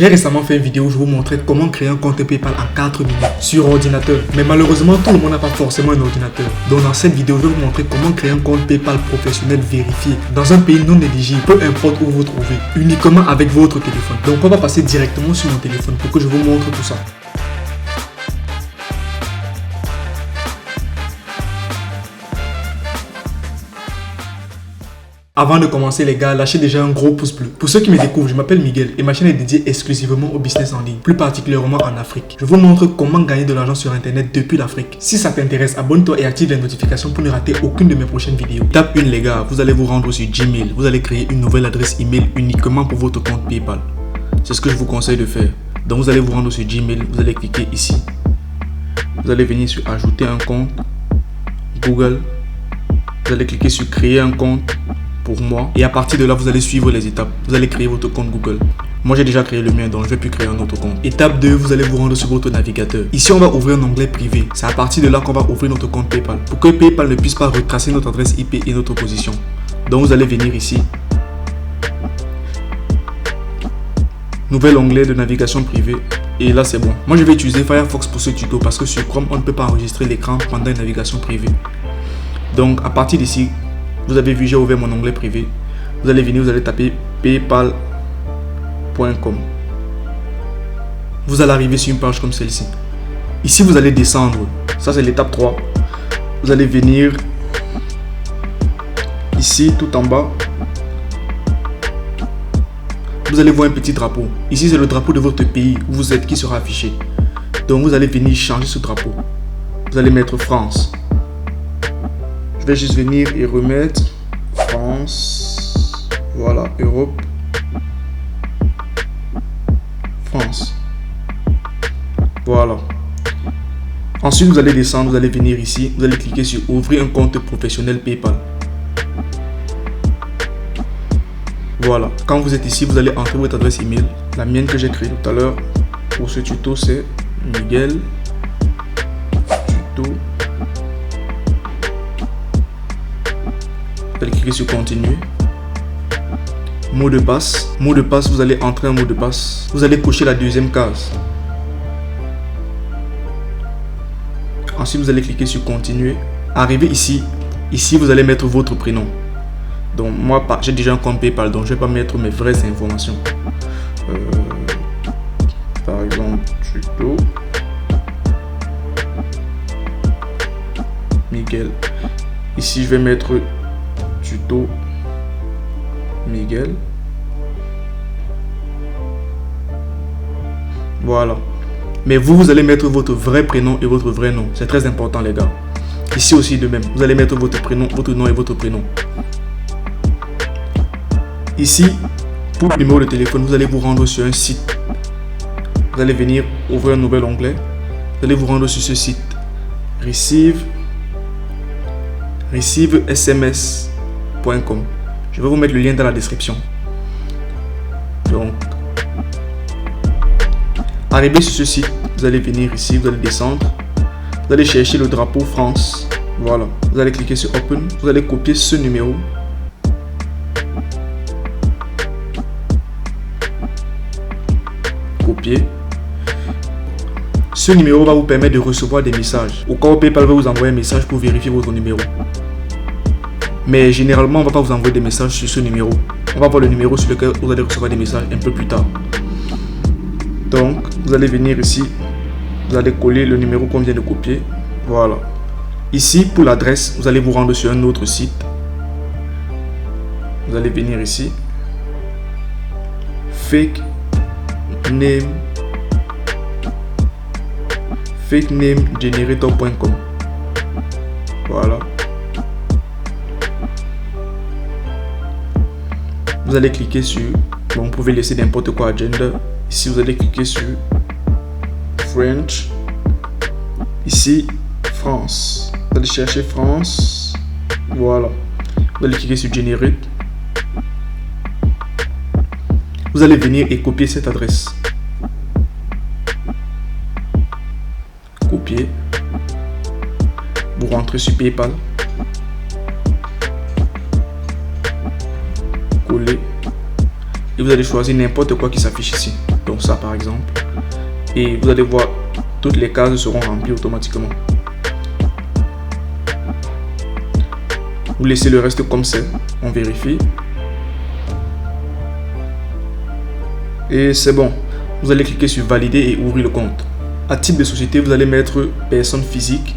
J'ai récemment fait une vidéo où je vous montrais comment créer un compte PayPal en 4 minutes sur ordinateur. Mais malheureusement, tout le monde n'a pas forcément un ordinateur. Donc dans cette vidéo, je vais vous montrer comment créer un compte PayPal professionnel vérifié dans un pays non éligible, peu importe où vous vous trouvez, uniquement avec votre téléphone. Donc on va passer directement sur mon téléphone pour que je vous montre tout ça. Avant de commencer les gars, lâchez déjà un gros pouce bleu. Pour ceux qui me découvrent, je m'appelle Miguel et ma chaîne est dédiée exclusivement au business en ligne, plus particulièrement en Afrique. Je vous montre comment gagner de l'argent sur internet depuis l'Afrique. Si ça t'intéresse, abonne-toi et active les notifications pour ne rater aucune de mes prochaines vidéos. Étape 1 les gars, vous allez vous rendre sur Gmail. Vous allez créer une nouvelle adresse email uniquement pour votre compte PayPal. C'est ce que je vous conseille de faire. Donc vous allez vous rendre sur Gmail, vous allez cliquer ici. Vous allez venir sur ajouter un compte, Google. Vous allez cliquer sur créer un compte pour moi et à partir de là vous allez suivre les étapes. Vous allez créer votre compte Google. Moi j'ai déjà créé le mien donc je vais plus créer un autre compte. Étape 2, vous allez vous rendre sur votre navigateur. Ici on va ouvrir un onglet privé. C'est à partir de là qu'on va ouvrir notre compte PayPal pour que PayPal ne puisse pas retracer notre adresse IP et notre position. Donc vous allez venir ici. Nouvel onglet de navigation privée et là c'est bon. Moi je vais utiliser Firefox pour ce tuto parce que sur Chrome on ne peut pas enregistrer l'écran pendant une navigation privée. Donc à partir d'ici, vous avez vu, j'ai ouvert mon onglet privé. Vous allez venir, vous allez taper paypal.com. Vous allez arriver sur une page comme celle-ci. Ici, vous allez descendre. Ça, c'est l'étape 3. Vous allez venir ici, tout en bas. Vous allez voir un petit drapeau. Ici, c'est le drapeau de votre pays où vous êtes qui sera affiché. Donc, vous allez venir changer ce drapeau. Vous allez mettre France. Je vais juste venir et remettre France, voilà, Europe, France, voilà. Ensuite, vous allez descendre, vous allez venir ici, vous allez cliquer sur ouvrir un compte professionnel PayPal. Voilà, quand vous êtes ici, vous allez entrer votre adresse email, la mienne que j'ai créée tout à l'heure. Pour ce tuto, c'est Miguel tuto. Vous allez cliquer sur continuer. Mot de passe. Mot de passe, vous allez entrer un mot de passe. Vous allez cocher la deuxième case. Ensuite, vous allez cliquer sur continuer. Arrivé ici. Ici, vous allez mettre votre prénom. Donc, moi, j'ai déjà un compte PayPal, donc je ne vais pas mettre mes vraies informations. Par exemple, tuto. Miguel. Ici, je vais mettre tuto Miguel. Voilà. Mais vous allez mettre votre vrai prénom et votre vrai nom. C'est très important les gars. Ici aussi de même. Vous allez mettre votre prénom, votre nom et votre prénom. Ici, pour le numéro de téléphone, vous allez vous rendre sur un site. Vous allez venir ouvrir un nouvel onglet. Vous allez vous rendre sur ce site. Receive sms.com. Je vais vous mettre le lien dans la description. Donc, arrivé sur ce site, vous allez venir ici, vous allez descendre. Vous allez chercher le drapeau France. Voilà. Vous allez cliquer sur Open. Vous allez copier ce numéro. Copier. Ce numéro va vous permettre de recevoir des messages. Au cas où PayPal va vous envoyer un message pour vérifier votre numéro. Mais généralement, on ne va pas vous envoyer des messages sur ce numéro. On va voir le numéro sur lequel vous allez recevoir des messages un peu plus tard. Donc, vous allez venir ici. Vous allez coller le numéro qu'on vient de copier. Voilà. Ici, pour l'adresse, vous allez vous rendre sur un autre site. Vous allez venir ici. Fake name generator.com. Voilà. Vous allez cliquer sur, bon, vous pouvez laisser n'importe quoi à gender. Ici, vous allez cliquer sur French. Ici, France. Vous allez chercher France. Voilà. Vous allez cliquer sur Generate. Vous allez venir et copier cette adresse. Copier. Vous rentrez sur PayPal. Coller. et vous allez choisir n'importe quoi qui s'affiche ici. Donc ça par exemple. Et vous allez voir, toutes les cases seront remplies automatiquement. Vous laissez le reste comme c'est, on vérifie. Et c'est bon. Vous allez cliquer sur valider et ouvrir le compte. À titre de société, vous allez mettre personne physique,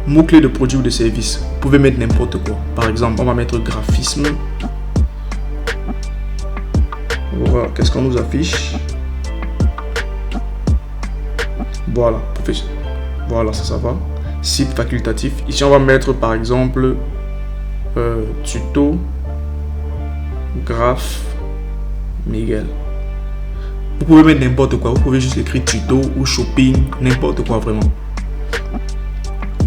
mot-clé de produit ou de service. Vous pouvez mettre n'importe quoi. Par exemple, on va mettre graphisme. Voilà, qu'est-ce qu'on nous affiche? Voilà, voilà, ça va. Site facultatif. Ici, on va mettre par exemple tuto graph Miguel. Vous pouvez mettre n'importe quoi. Vous pouvez juste écrire tuto ou shopping, n'importe quoi vraiment.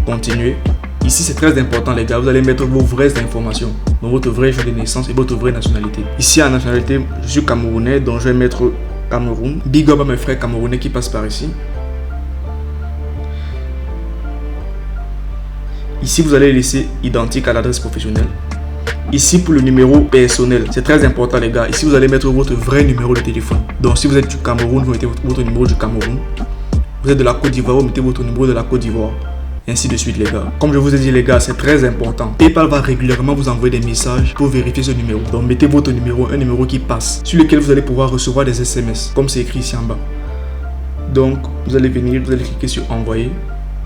Continuez. Ici, c'est très important, les gars. Vous allez mettre vos vraies informations. Donc, votre vrai jour de naissance et votre vraie nationalité. Ici, en nationalité, je suis camerounais, donc je vais mettre Cameroun. Big up à mes frères camerounais qui passent par ici. Ici, vous allez laisser identique à l'adresse professionnelle. Ici, pour le numéro personnel, c'est très important, les gars. Ici, vous allez mettre votre vrai numéro de téléphone. Donc, si vous êtes du Cameroun, vous mettez votre numéro du Cameroun. Vous êtes de la Côte d'Ivoire, vous mettez votre numéro de la Côte d'Ivoire. Et ainsi de suite, les gars. Comme je vous ai dit, les gars, c'est très important. PayPal va régulièrement vous envoyer des messages pour vérifier ce numéro. Donc, mettez votre numéro, un numéro qui passe, sur lequel vous allez pouvoir recevoir des SMS, comme c'est écrit ici en bas. Donc, vous allez venir, vous allez cliquer sur envoyer.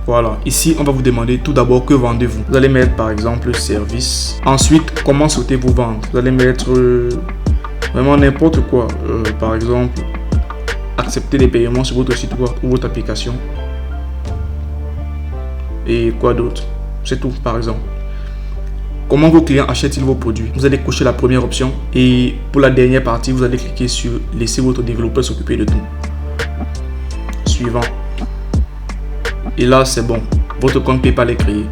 Voilà, ici on va vous demander tout d'abord que vendez-vous. Vous allez mettre par exemple service. Ensuite, comment souhaitez-vous vendre? Vous allez mettre vraiment n'importe quoi. Par exemple, accepter les paiements sur votre site web ou votre application. Et quoi d'autre? C'est tout par exemple. Comment vos clients achètent-ils vos produits? Vous allez cocher la première option. Et pour la dernière partie, vous allez cliquer sur laisser votre développeur s'occuper de tout. Suivant. Et là, c'est bon. Votre compte PayPal est créé.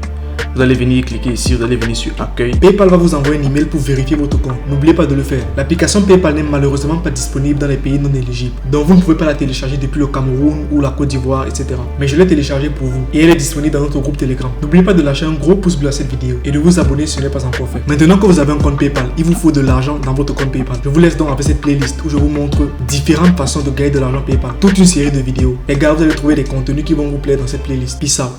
Vous allez venir cliquer ici, vous allez venir sur accueil. PayPal va vous envoyer un email pour vérifier votre compte. N'oubliez pas de le faire. L'application PayPal n'est malheureusement pas disponible dans les pays non éligibles. Donc vous ne pouvez pas la télécharger depuis le Cameroun ou la Côte d'Ivoire, etc. Mais je l'ai téléchargée pour vous. Et elle est disponible dans notre groupe Telegram. N'oubliez pas de lâcher un gros pouce bleu à cette vidéo et de vous abonner si ce n'est pas encore fait. Maintenant que vous avez un compte PayPal, il vous faut de l'argent dans votre compte PayPal. Je vous laisse donc avec cette playlist où je vous montre différentes façons de gagner de l'argent PayPal. Toute une série de vidéos. Les gars, vous allez trouver des contenus qui vont vous plaire dans cette playlist. Peace out.